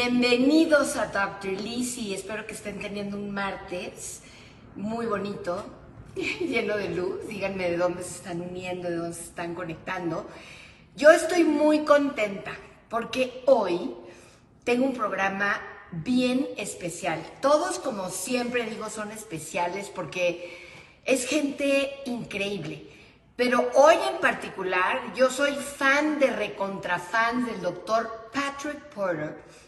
Bienvenidos a Dr. Lizi, espero que estén teniendo un martes muy bonito, lleno de luz. Díganme de dónde se están uniendo, de dónde se están conectando. Yo estoy muy contenta porque hoy tengo un programa bien especial. Todos, como siempre digo, son especiales porque es gente increíble. Pero hoy en particular, yo soy fan de recontrafans del doctor Patrick Porter,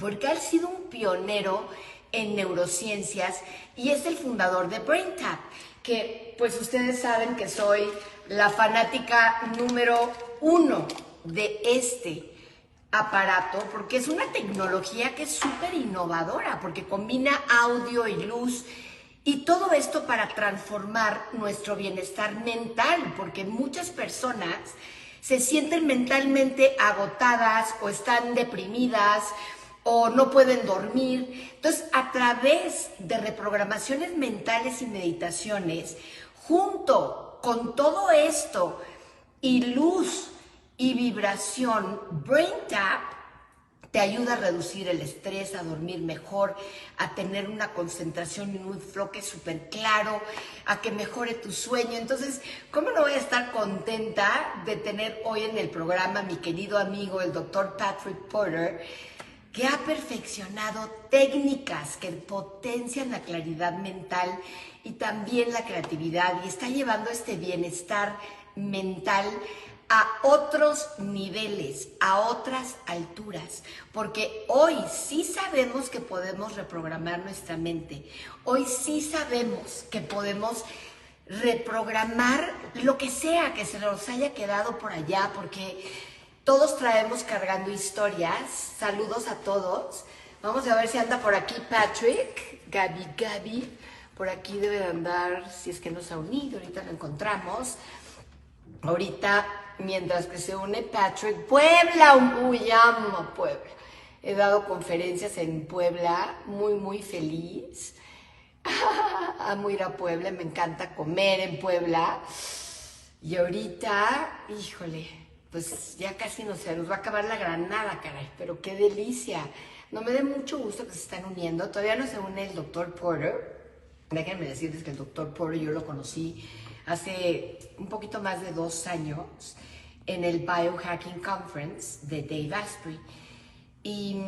porque ha sido un pionero en neurociencias y es el fundador de Braintap, que pues ustedes saben que soy la fanática número 1 de este aparato, porque es una tecnología que es súper innovadora, porque combina audio y luz y todo esto para transformar nuestro bienestar mental, porque muchas personas se sienten mentalmente agotadas o están deprimidas o no pueden dormir. Entonces, a través de reprogramaciones mentales y meditaciones, junto con todo esto y luz y vibración, Braintap te ayuda a reducir el estrés, a dormir mejor, a tener una concentración y un enfoque súper claro, a que mejore tu sueño. Entonces, ¿cómo no voy a estar contenta de tener hoy en el programa a mi querido amigo, el doctor Patrick Porter, que ha perfeccionado técnicas que potencian la claridad mental y también la creatividad, y está llevando este bienestar mental a otros niveles, a otras alturas, porque hoy sí sabemos que podemos reprogramar nuestra mente, hoy sí sabemos que podemos reprogramar lo que sea que se nos haya quedado por allá, porque todos traemos cargando historias. Saludos a todos. Vamos a ver si anda por aquí Patrick, Gaby, por aquí debe de andar, si es que no se ha unido, ahorita lo encontramos. Ahorita, mientras que se une Patrick, Puebla, uy, amo Puebla. He dado conferencias en Puebla, muy feliz. Amo ir a Puebla, me encanta comer en Puebla. Y ahorita, híjole, pues ya casi no sé, nos va a acabar la granada, caray, pero qué delicia. No me da mucho gusto que se están uniendo. Todavía no se une el doctor Porter. Déjenme decirles que el doctor Porter yo lo conocí hace un poquito más de 2 años en el Biohacking Conference de Dave Asprey, y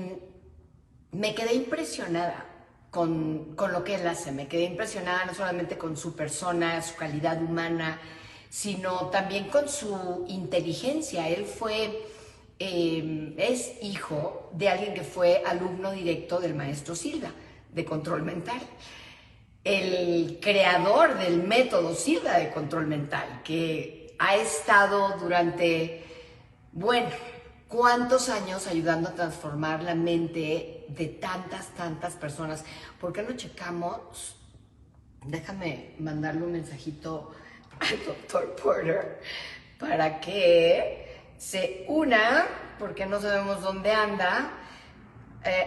me quedé impresionada con lo que él hace. Me quedé impresionada no solamente con su persona, su calidad humana, sino también con su inteligencia. Él es hijo de alguien que fue alumno directo del maestro Silva de control mental, el creador del método Silva de control mental, que ha estado durante, bueno, ¿cuántos años ayudando a transformar la mente de tantas personas? ¿Por qué no checamos? Déjame mandarle un mensajito al doctor Porter para que se una, porque no sabemos dónde anda.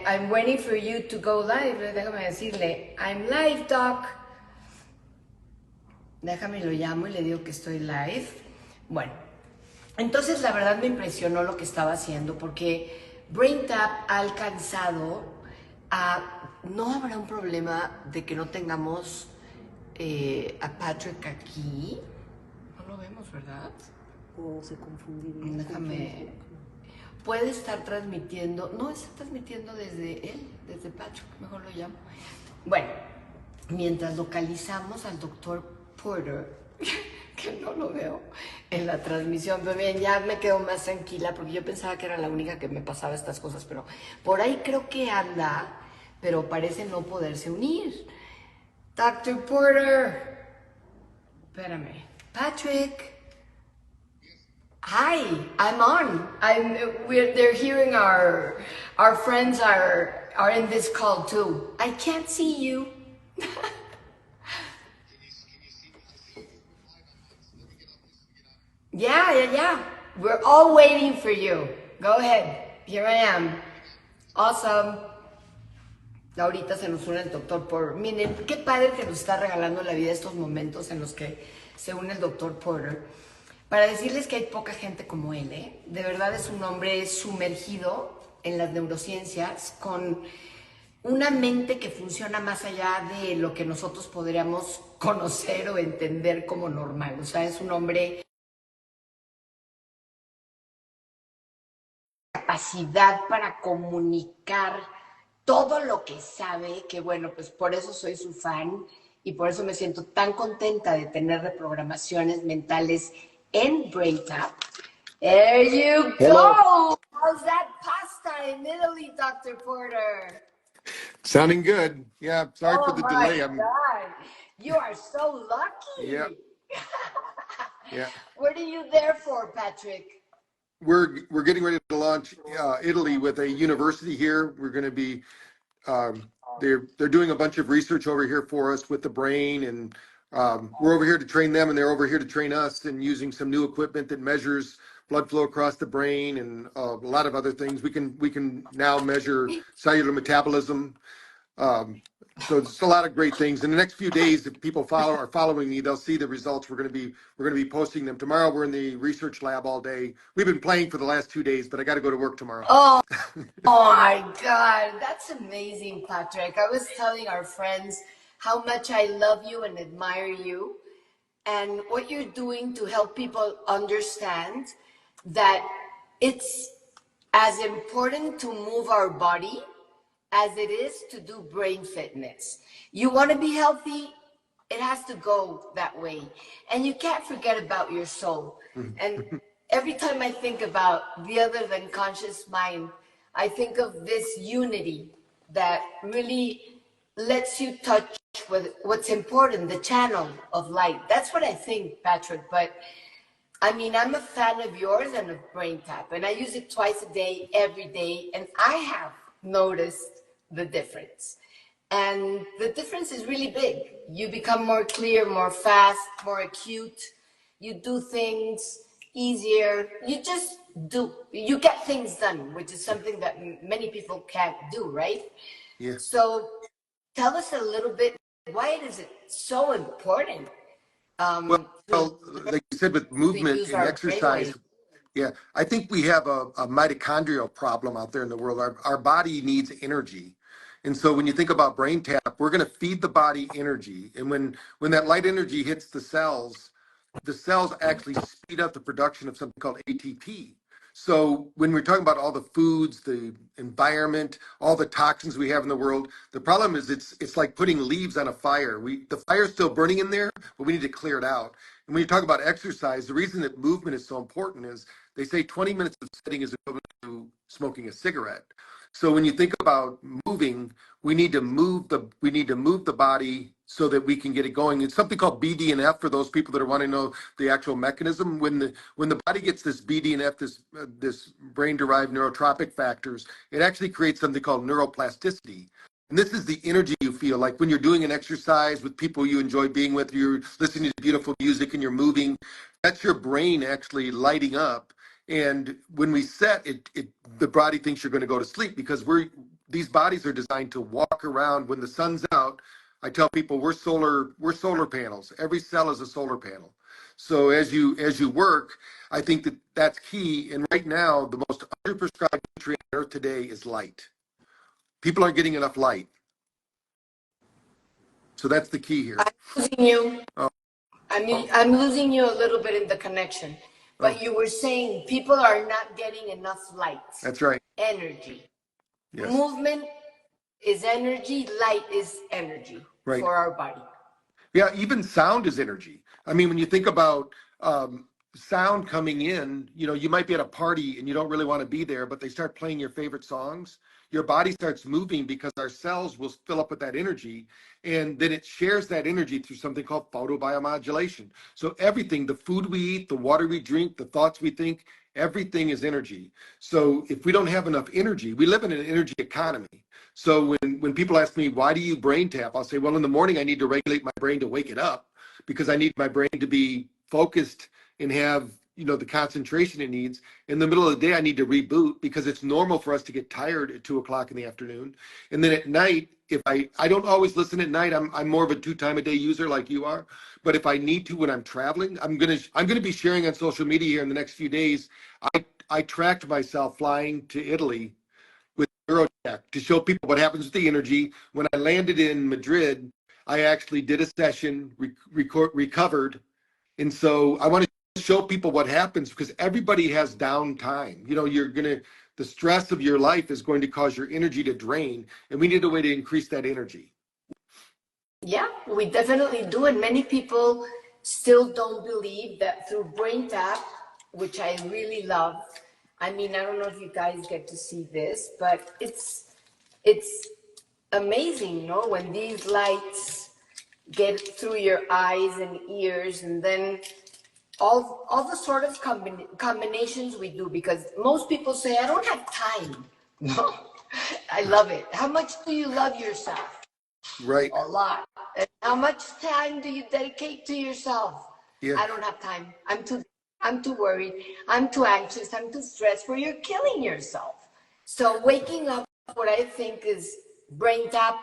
I'm waiting for you to go live. Déjame decirle, I'm live, doc. Déjame, lo llamo y le digo que estoy live. Bueno, entonces la verdad me impresionó lo que estaba haciendo, porque Braintap ha alcanzado a... No habrá un problema de que no tengamos a Patrick aquí. No lo vemos, ¿verdad? O se confundiría. Déjame... Puede estar transmitiendo... No, está transmitiendo desde él, desde Patrick. Mejor lo llamo. Bueno, mientras localizamos al doctor Porter, que no lo veo en la transmisión, pero bien, ya me quedo más tranquila, porque yo pensaba que era la única que me pasaba estas cosas, pero por ahí creo que anda, pero parece no poderse unir. Dr. Porter. Espérame. Patrick. Hi, I'm on. They're hearing our friends are in this call too. I can't see you. Yeah. We're all waiting for you. Go ahead. Here I am. Awesome. Ahorita se nos une el doctor Porter. Miren, qué padre que nos está regalando la vida estos momentos en los que se une el doctor Porter, para decirles que hay poca gente como él, ¿eh? De verdad es un hombre sumergido en las neurociencias con una mente que funciona más allá de lo que nosotros podríamos conocer o entender como normal. O sea, es un hombre con capacidad para comunicar todo lo que sabe, que bueno, pues por eso soy su fan y por eso me siento tan contenta de tener reprogramaciones mentales en Braintap. There you Hello. go! How's that pasta in Italy, Dr. Porter? Sounding good. Yeah, sorry for Oh the my delay. God, you are so Yeah, lucky. yeah. What are you there for, Patrick? We're getting ready to launch Italy with a university here. We're going to be they're doing a bunch of research over here for us with the brain, and we're over here to train them, and they're over here to train us, and using some new equipment that measures blood flow across the brain and a lot of other things. We can now measure cellular metabolism. Um, so it's a lot of great things. In the next few days, if people are following me, they'll see the results. We're going to be posting them tomorrow. We're in the research lab all day. We've been playing for the last 2 days, but I got to go to work tomorrow. Oh, oh my God, that's amazing, Patrick. I was telling our friends how much I love you and admire you, and what you're doing to help people understand that it's as important to move our body as it is to do brain fitness. You want to be healthy, it has to go that way. And you can't forget about your soul. And every time I think about the other than conscious mind, I think of this unity that really lets you touch with what's important, the channel of light. That's what I think, Patrick. But I mean, I'm a fan of yours and of Braintap, and I use it twice a day, every day, and I have noticed the difference. And the difference is really big. You become more clear, more fast, more acute. You do things easier. You just do, you get things done, which is something that many people can't do, right? Yeah. So tell us a little bit, why is it so important Well, like you said, with to movement use and our exercise, brainwave? yeah, I think we have a mitochondrial problem out there in the world. Our body needs energy. And so when you think about brain tap, we're going to feed the body energy. And when that light energy hits the cells actually speed up the production of something called ATP. So when we're talking about all the foods, the environment, all the toxins we have in the world, the problem is it's like putting leaves on a fire. The fire's still burning in there, but we need to clear it out. And when you talk about exercise, the reason that movement is so important is they say 20 minutes of sitting is equivalent to smoking a cigarette. So when you think about moving, we need to move the body so that we can get it going. It's something called BDNF for those people that are wanting to know the actual mechanism. When the body gets this BDNF, this brain-derived neurotropic factors, it actually creates something called neuroplasticity. And this is the energy you feel like when you're doing an exercise with people you enjoy being with, you're listening to beautiful music and you're moving. That's your brain actually lighting up. And when we set it, the body thinks you're going to go to sleep because these bodies are designed to walk around when the sun's out. I tell people we're solar panels. Every cell is a solar panel. So as you work, I think that's key. And right now, the most underprescribed nutrient on earth today is light. People aren't getting enough light. So that's the key here. I'm losing you. Oh, I mean, I'm losing you a little bit in the connection. oh, But you were saying people are not getting enough light, that's right. energy. Yes. Movement is energy, light is energy Right. for our body. Yeah, even sound is energy. I mean, when you think about sound coming in, you might be at a party and you don't really want to be there, but they start playing your favorite songs. Your body starts moving because our cells will fill up with that energy, and then it shares that energy through something called photobiomodulation. So everything, the food we eat, the water we drink, the thoughts we think, everything is energy. So if we don't have enough energy, we live in an energy economy. So when people ask me, why do you brain tap? I'll say, well, in the morning, I need to regulate my brain to wake it up because I need my brain to be focused and have, the concentration it needs. In the middle of the day, I need to reboot because it's normal for us to get tired at 2 o'clock in the afternoon. And then at night, if I don't always listen at night, I'm more of a 2 time a day user like you are. But if I need to when I'm traveling, I'm gonna be sharing on social media here in the next few days. I tracked myself flying to Italy neurocheck to show people what happens with the energy. When I landed in Madrid, I actually did a session, recovered. And so I want to show people what happens because everybody has downtime. You know, the stress of your life is going to cause your energy to drain, and we need a way to increase that energy. Yeah, we definitely do. And many people still don't believe that through Braintap, which I really love. I mean, I don't know if you guys get to see this, but it's amazing, no? When these lights get through your eyes and ears, and then all the sort of combinations we do, because most people say, I don't have time. No, I love it. How much do you love yourself? Right. A lot. And how much time do you dedicate to yourself? Yeah. I don't have time. I'm too worried. I'm too anxious. I'm too stressed. Where you're killing yourself. So waking up, what I think is Braintap,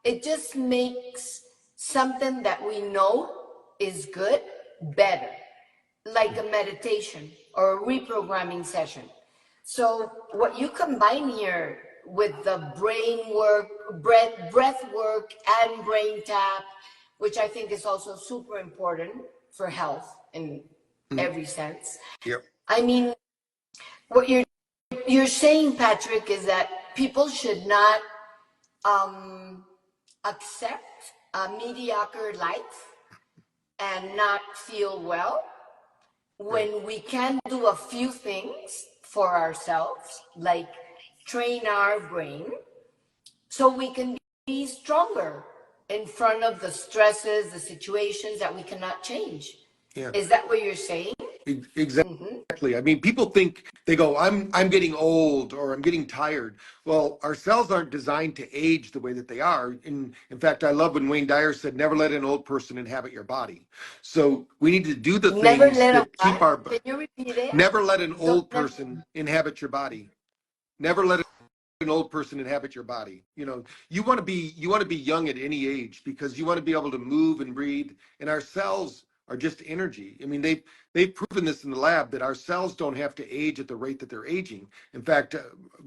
it just makes something that we know is good better, like a meditation or a reprogramming session. So what you combine here with the brain work, breath work, and Braintap, which I think is also super important for health in every sense. Yep. I mean, what you're saying, Patrick, is that people should not accept a mediocre life and not feel well when we can do a few things for ourselves, like train our brain so we can be stronger in front of the stresses, the situations that we cannot change. Yeah. Is that what you're saying? Exactly. I mean, people think they go, I'm getting old or I'm getting tired. Well, our cells aren't designed to age the way that they are. In fact, I love when Wayne Dyer said, never let an old person inhabit your body. So we need to do the Never things let a that keep our, Can you repeat it? never let an old Never. person inhabit your body. Never let an old person inhabit your body. You know, you want to be young at any age because you want to be able to move and breathe. And our cells are just energy. I mean, they've proven this in the lab that our cells don't have to age at the rate that they're aging. In fact,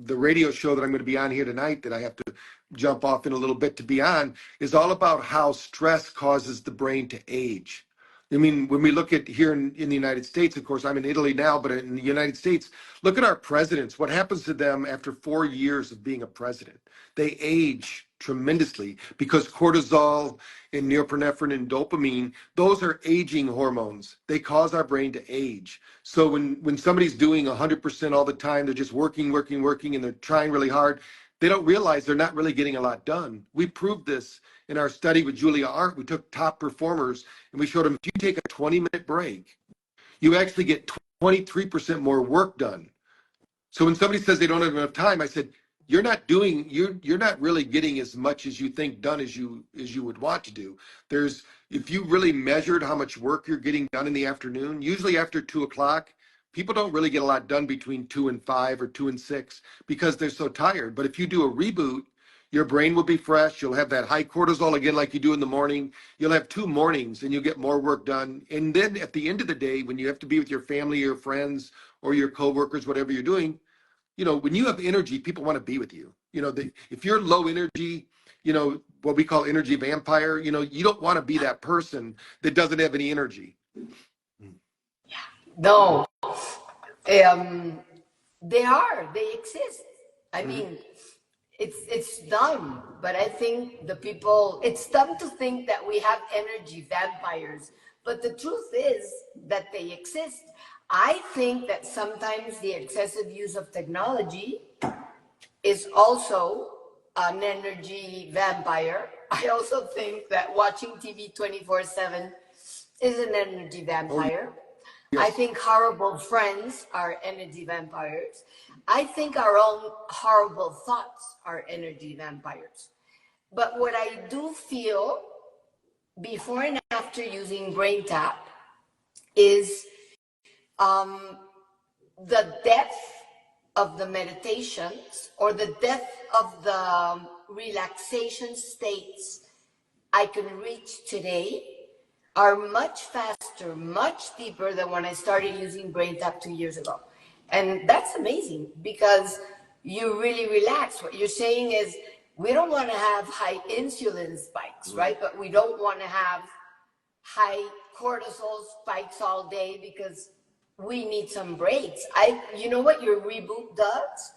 the radio show that I'm going to be on here tonight, that I have to jump off in a little bit to be on, is all about how stress causes the brain to age. I mean, when we look at here in the United States, of course, I'm in Italy now, but in the United States, look at our presidents. What happens to them after 4 years of being a president? They age tremendously because cortisol and norepinephrine and dopamine, those are aging hormones. They cause our brain to age. So when somebody's doing 100% all the time, they're just working, and they're trying really hard, they don't realize they're not really getting a lot done. We proved this in our study with Julia Art. We took top performers and we showed them if you take a 20-minute break, you actually get 23% more work done. So when somebody says they don't have enough time, I said, you're not really getting as much as you think done as you would want to do. If you really measured how much work you're getting done in the afternoon, usually after 2:00, people don't really get a lot done between 2 and 5 or 2 and 6 because they're so tired. But if you do a reboot, your brain will be fresh. You'll have that high cortisol again, like you do in the morning. You'll have 2 mornings and you'll get more work done. And then at the end of the day, when you have to be with your family, your friends, or your coworkers, whatever you're doing, you know, when you have energy, people want to be with you. You know, if you're low energy, you know, what we call energy vampire, you know, you don't want to be that person that doesn't have any energy. No. They exist. I mean, it's dumb, but I think it's dumb to think that we have energy vampires, but the truth is that they exist. I think that sometimes the excessive use of technology is also an energy vampire. I also think that watching TV 24/7 is an energy vampire. I think horrible friends are energy vampires. I think our own horrible thoughts are energy vampires. But what I do feel before and after using Braintap is the depth of the meditations or the depth of the relaxation states I can reach today are much faster, much deeper than when I started using Braintap 2 years ago. And that's amazing because you really relax. What you're saying is we don't want to have high insulin spikes, right? But we don't want to have high cortisol spikes all day because we need some breaks. You know what your reboot does?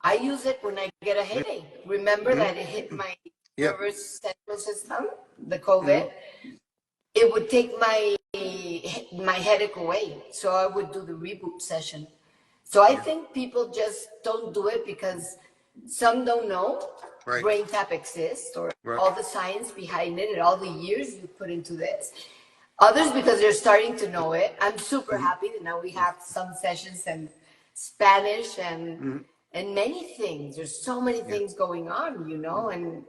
I use it when I get a headache. Remember that it hit my nervous central system, the COVID? It would take my headache away. So I would do the reboot session. So I think people just don't do it because some don't know Braintap exists or all the science behind it and all the years you put into this. Others because they're starting to know it. I'm super happy that now we have some sessions in Spanish and many things. There's so many things going on, you know, and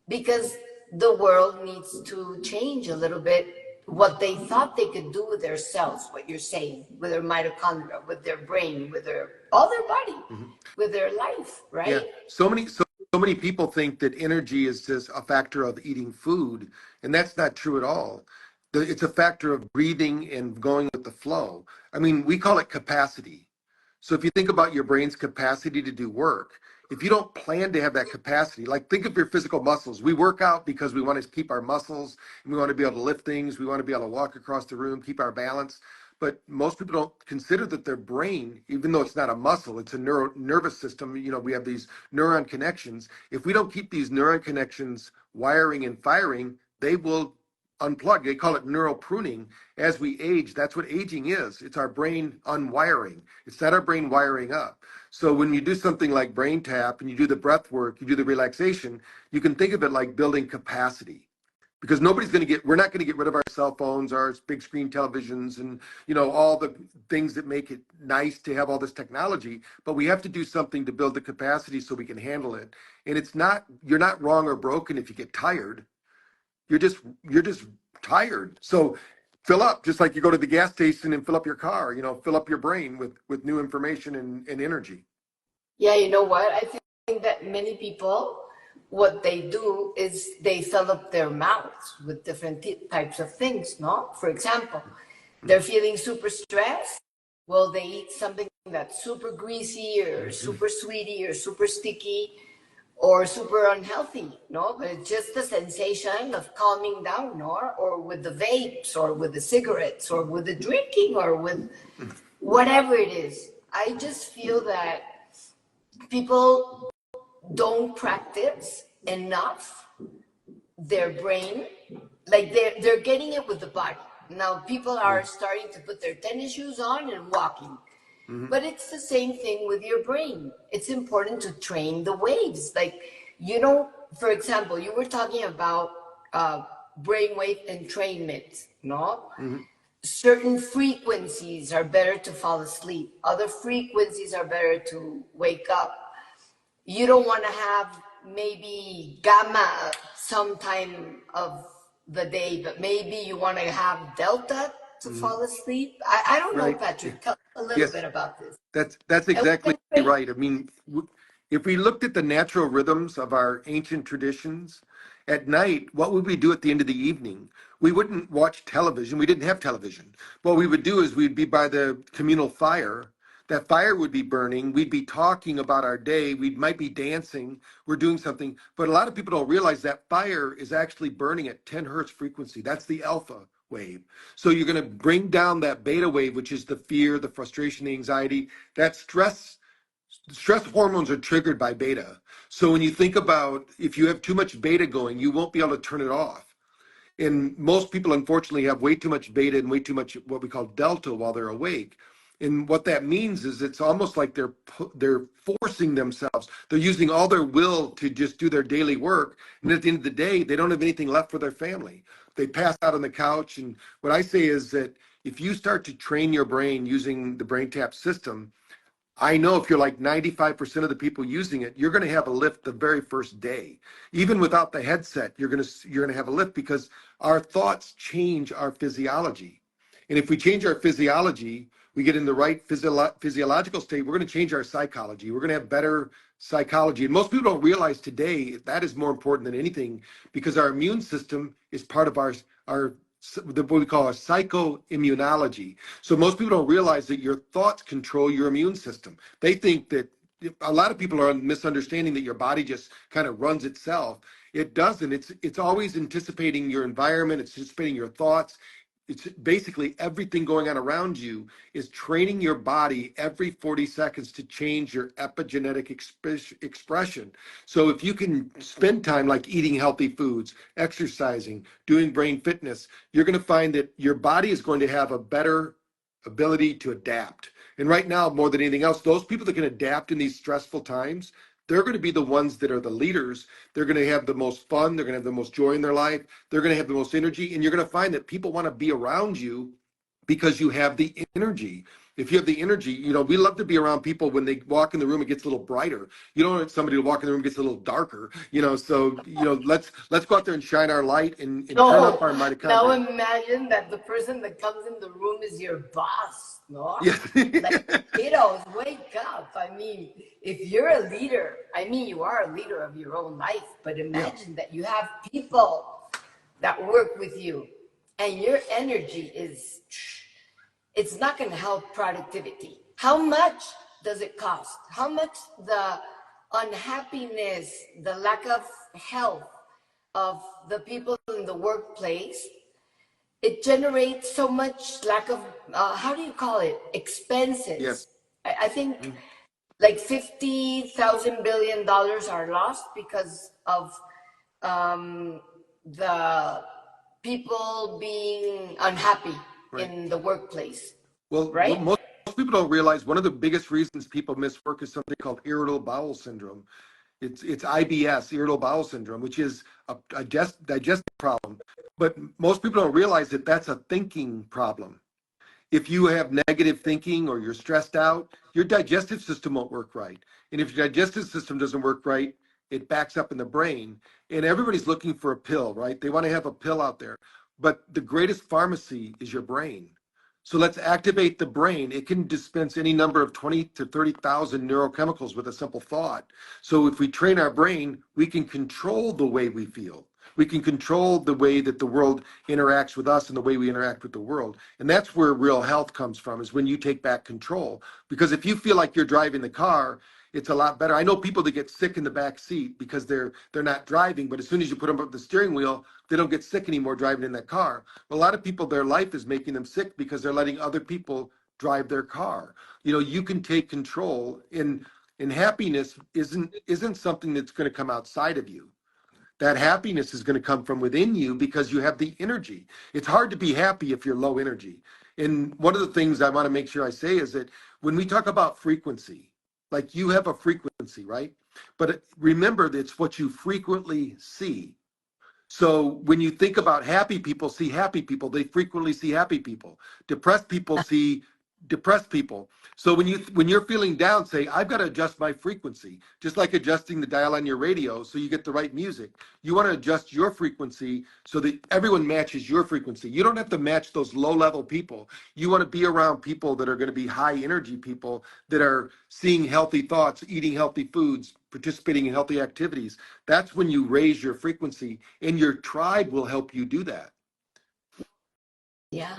because the world needs to change a little bit what they thought they could do with their cells, what you're saying, with their mitochondria, with their brain, with all their body, with their life, right? Yeah. So many people think that energy is just a factor of eating food, and that's not true at all. It's a factor of breathing and going with the flow. I mean, we call it capacity. So if you think about your brain's capacity to do work, if you don't plan to have that capacity, like think of your physical muscles. We work out because we want to keep our muscles, and we want to be able to lift things. We want to be able to walk across the room, keep our balance. But most people don't consider that their brain, even though it's not a muscle, it's a nervous system. You know, we have these neuron connections. If we don't keep these neuron connections wiring and firing, they will unplug. They call it neural pruning. As we age, that's what aging is. It's our brain unwiring. It's not our brain wiring up. So when you do something like Braintap and you do the breath work, you do the relaxation, you can think of it like building capacity. Because we're not going to get rid of our cell phones, our big screen televisions, and you know all the things that make it nice to have all this technology. But we have to do something to build the capacity so we can handle it. And you're not wrong or broken if you get tired. You're just tired. So fill up, just like you go to the gas station and fill up your car. You know, fill up your brain with new information and energy. Yeah, you know what? I think that many people, what they do is they fill up their mouths with different types of things, no? For example, they're feeling super stressed. Well, they eat something that's super greasy or super sweety or super sticky or super unhealthy, no? But it's just the sensation of calming down, no? Or with the vapes or with the cigarettes or with the drinking or with whatever it is. I just feel that people don't practice enough their brain, like they're getting it with the body. Now people are starting to put their tennis shoes on and walking. But it's the same thing with your brain. It's important to train the waves. Like, you know, for example, you were talking about brainwave entrainment, no? Certain frequencies are better to fall asleep. Other frequencies are better to wake up. You don't want to have maybe gamma sometime of the day, but maybe you want to have delta to fall asleep. I don't know, Patrick. Tell a little bit about this. That's exactly right. I mean, if we looked at the natural rhythms of our ancient traditions, at night, what would we do at the end of the evening? We wouldn't watch television. We didn't have television. What we would do is we'd be by the communal fire. That fire would be burning. We'd be talking about our day. We might be dancing. We're doing something. But a lot of people don't realize that fire is actually burning at 10 hertz frequency. That's the alpha wave. So you're going to bring down that beta wave, which is the fear, the frustration, the anxiety. That stress hormones are triggered by beta. So when you think about if you have too much beta going, you won't be able to turn it off. And most people, unfortunately, have way too much beta and way too much what we call delta while they're awake. And what that means is it's almost like they're forcing themselves. They're using all their will to just do their daily work. And at the end of the day, they don't have anything left for their family. They pass out on the couch. And what I say is that if you start to train your brain using the Braintap system, I know if you're like 95% of the people using it, you're going to have a lift the very first day. Even without the headset, you're going to have a lift because our thoughts change our physiology. And if we change our physiology, we get in the right physiological state, we're going to change our psychology. We're going to have better psychology. And most people don't realize today that is more important than anything because our immune system is part of our what we call our psychoimmunology. So most people don't realize that your thoughts control your immune system. They think that a lot of people are misunderstanding that your body just kind of runs itself. It doesn't. It's always anticipating your environment. It's anticipating your thoughts. It's basically everything going on around you is training your body every 40 seconds to change your epigenetic expression. So if you can spend time like eating healthy foods, exercising, doing brain fitness, you're going to find that your body is going to have a better ability to adapt. And right now, more than anything else, those people that can adapt in these stressful times, they're going to be the ones that are the leaders. They're going to have the most fun. They're going to have the most joy in their life. They're going to have the most energy. And you're going to find that people want to be around you because you have the energy. If you have the energy, you know, we love to be around people when they walk in the room, it gets a little brighter. You don't want somebody to walk in the room, gets a little darker, you know, so, you know, let's go out there and shine our light and turn up our mitochondria. Now imagine that the person that comes in the room is your boss, no? Yeah. Like, kiddos, wake up. I mean, if you're a leader, I mean, you are a leader of your own life, but imagine that you have people that work with you and your energy is, it's not going to help productivity. How much does it cost? How much the unhappiness, the lack of health of the people in the workplace, it generates so much lack of, how do you call it? Expenses. Yes. I think like $50,000 billion are lost because of the people being unhappy in the workplace. Well, right? most people don't realize one of the biggest reasons people miss work is something called irritable bowel syndrome. It's IBS, irritable bowel syndrome, which is a digestive problem. But most people don't realize that that's a thinking problem. If you have negative thinking or you're stressed out, your digestive system won't work right. And if your digestive system doesn't work right, it backs up in the brain. And everybody's looking for a pill, right? They want to have a pill out there. But the greatest pharmacy is your brain. So let's activate the brain. It can dispense any number of 20 to 30,000 neurochemicals with a simple thought. So if we train our brain, we can control the way we feel. We can control the way that the world interacts with us and the way we interact with the world. And that's where real health comes from, is when you take back control. Because if you feel like you're driving the car, it's a lot better. I know people that get sick in the back seat because they're not driving, but as soon as you put them up the steering wheel, they don't get sick anymore driving in that car. But a lot of people, their life is making them sick because they're letting other people drive their car. You know, you can take control, and happiness isn't something that's going to come outside of you. That happiness is going to come from within you because you have the energy. It's hard to be happy if you're low energy. And one of the things I want to make sure I say is that when we talk about frequency, like you have a frequency, right? But remember that it's what you frequently see. So when you think about happy people see happy people, they frequently see happy people. Depressed people see depressed people. So when you're feeling down, say, I've got to adjust my frequency, just like adjusting the dial on your radio so you get the right music. You want to adjust your frequency so that everyone matches your frequency. You don't have to match those low-level people. You want to be around people that are going to be high-energy people that are seeing healthy thoughts, eating healthy foods, participating in healthy activities. That's when you raise your frequency, and your tribe will help you do that. Yeah.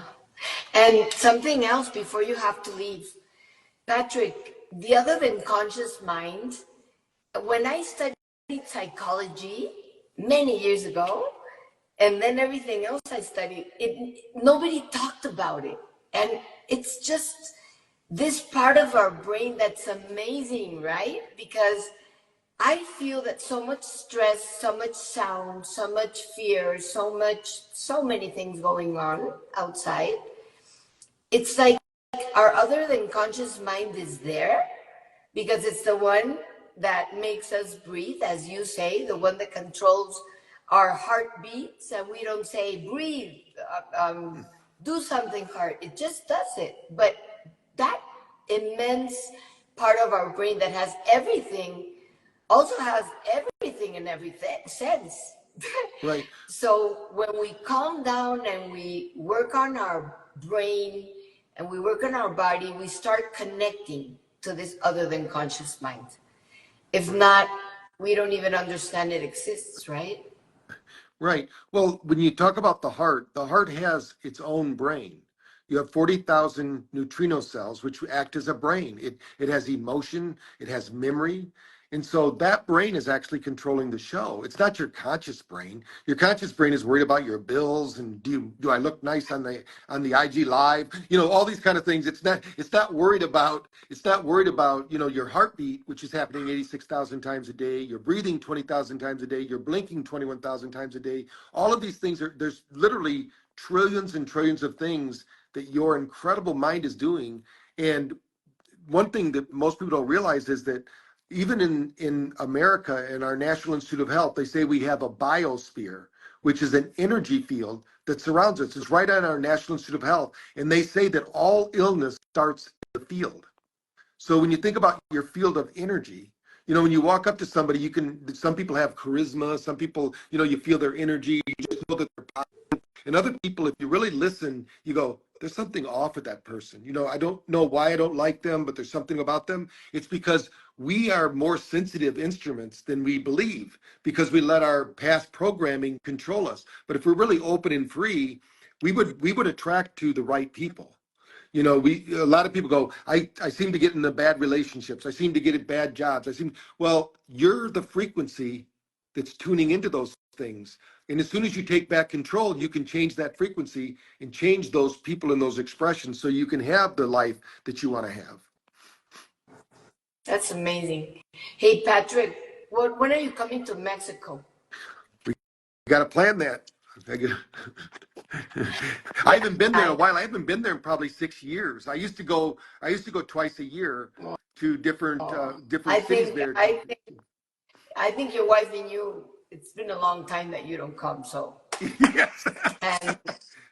And something else before you have to leave. Patrick, the other than conscious mind, when I studied psychology many years ago, and then everything else I studied, nobody talked about it. And it's just this part of our brain that's amazing, right? Because I feel that so much stress, so much sound, so much fear, so many things going on outside. It's like our other than conscious mind is there because it's the one that makes us breathe, as you say, the one that controls our heartbeats, and we don't say breathe, do something hard. It just does it. But that immense part of our brain that has everything also has everything in every sense. Right. So when we calm down and we work on our brain and we work on our body, we start connecting to this other than conscious mind. If not, we don't even understand it exists, right? Right. Well, when you talk about the heart has its own brain. you have 40,000 neutrino cells, which act as a brain. It has emotion, it has memory. And so that brain is actually controlling the show. It's not your conscious brain. Your conscious brain is worried about your bills and do I look nice on the IG live? You know, all these kind of things. It's not worried about you know, your heartbeat, which is happening 86,000 times a day. You're breathing 20,000 times a day. You're blinking 21,000 times a day. All of these things there's literally trillions and trillions of things that your incredible mind is doing. And one thing that most people don't realize is that even in America, in our National Institute of Health, they say we have a biosphere, which is an energy field that surrounds us. It's right on our National Institute of Health. And they say that all illness starts in the field. So when you think about your field of energy, you know, when you walk up to somebody, some people have charisma, some people, you know, you feel their energy, you just know that they're positive. And other people, if you really listen, you go, there's something off with that person. You know, I don't know why I don't like them, but there's something about them. It's because we are more sensitive instruments than we believe, because we let our past programming control us. But if we're really open and free, we would attract to the right people. You know, a lot of people go, I seem to get into bad relationships. I seem to get at bad jobs. Well, you're the frequency that's tuning into those things. And as soon as you take back control, you can change that frequency and change those people and those expressions so you can have the life that you want to have. That's amazing. Hey, Patrick, when are you coming to Mexico? We got to plan that. I haven't been there in a while. I haven't been there in probably 6 years. I used to go twice a year to different cities there. I think your wife and you, it's been a long time that you don't come, so. Yes. And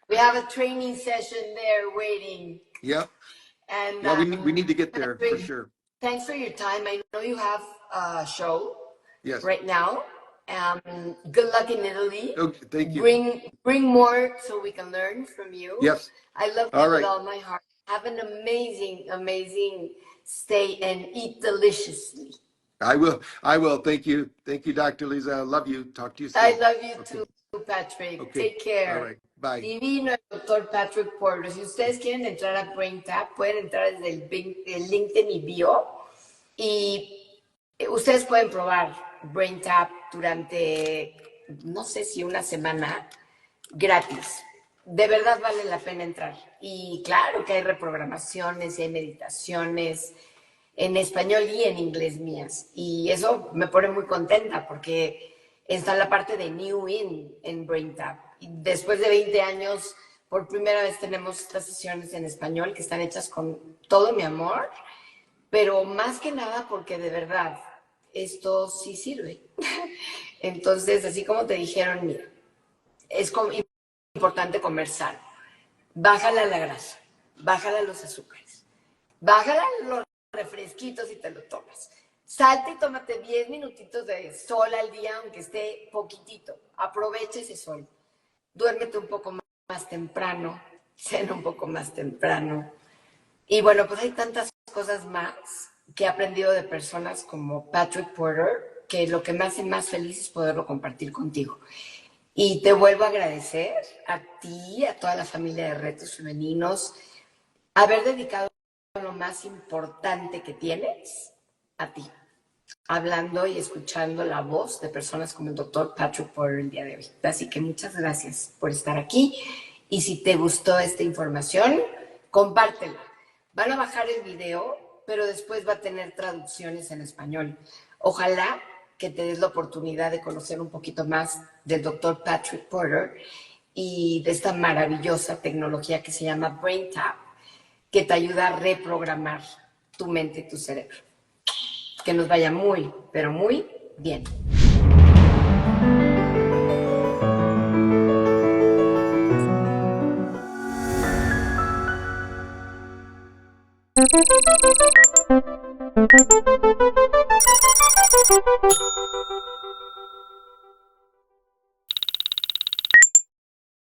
we have a training session there waiting. Yep. And yeah, we need to get there for sure. Thanks for your time. I know you have a show right now. Good luck in Italy. Okay, thank you. Bring more so we can learn from you. Yes. I love you with all my heart. Have an amazing, amazing stay and eat deliciously. I will. Thank you. Thank you, Dr. Liza. I love you. Talk to you soon. I love you too, Patrick. Okay. Take care. All right. Bye. Divino el doctor Patrick Porter. Si ustedes quieren entrar a Braintap, pueden entrar desde el link de mi bio y ustedes pueden probar Braintap durante, no sé si una semana, gratis. De verdad vale la pena entrar. Y claro que hay reprogramaciones, hay meditaciones en español y en inglés mías. Y eso me pone muy contenta porque está la parte de New In en Braintap. Y después de 20 años, por primera vez tenemos estas sesiones en español que están hechas con todo mi amor, pero más que nada porque de verdad esto sí sirve. Entonces, así como te dijeron, mira, es importante comer sano. Bájale la grasa, bájale los azúcares, bájale los refresquitos y te lo tomas. Salte y tómate 10 minutitos de sol al día, aunque esté poquitito. Aprovecha ese sol. Duérmete un poco más temprano, cena un poco más temprano. Y bueno, pues hay tantas cosas más que he aprendido de personas como Patrick Porter, que lo que me hace más feliz es poderlo compartir contigo. Y te vuelvo a agradecer a ti, a toda la familia de Retos Femeninos, haber dedicado lo más importante que tienes a ti, hablando y escuchando la voz de personas como el doctor Patrick Porter el día de hoy. Así que muchas gracias por estar aquí. Y si te gustó esta información, compártela. Van a bajar el video, pero después va a tener traducciones en español. Ojalá que te des la oportunidad de conocer un poquito más del doctor Patrick Porter y de esta maravillosa tecnología que se llama Braintap, que te ayuda a reprogramar tu mente y tu cerebro. Que nos vaya muy, pero muy bien.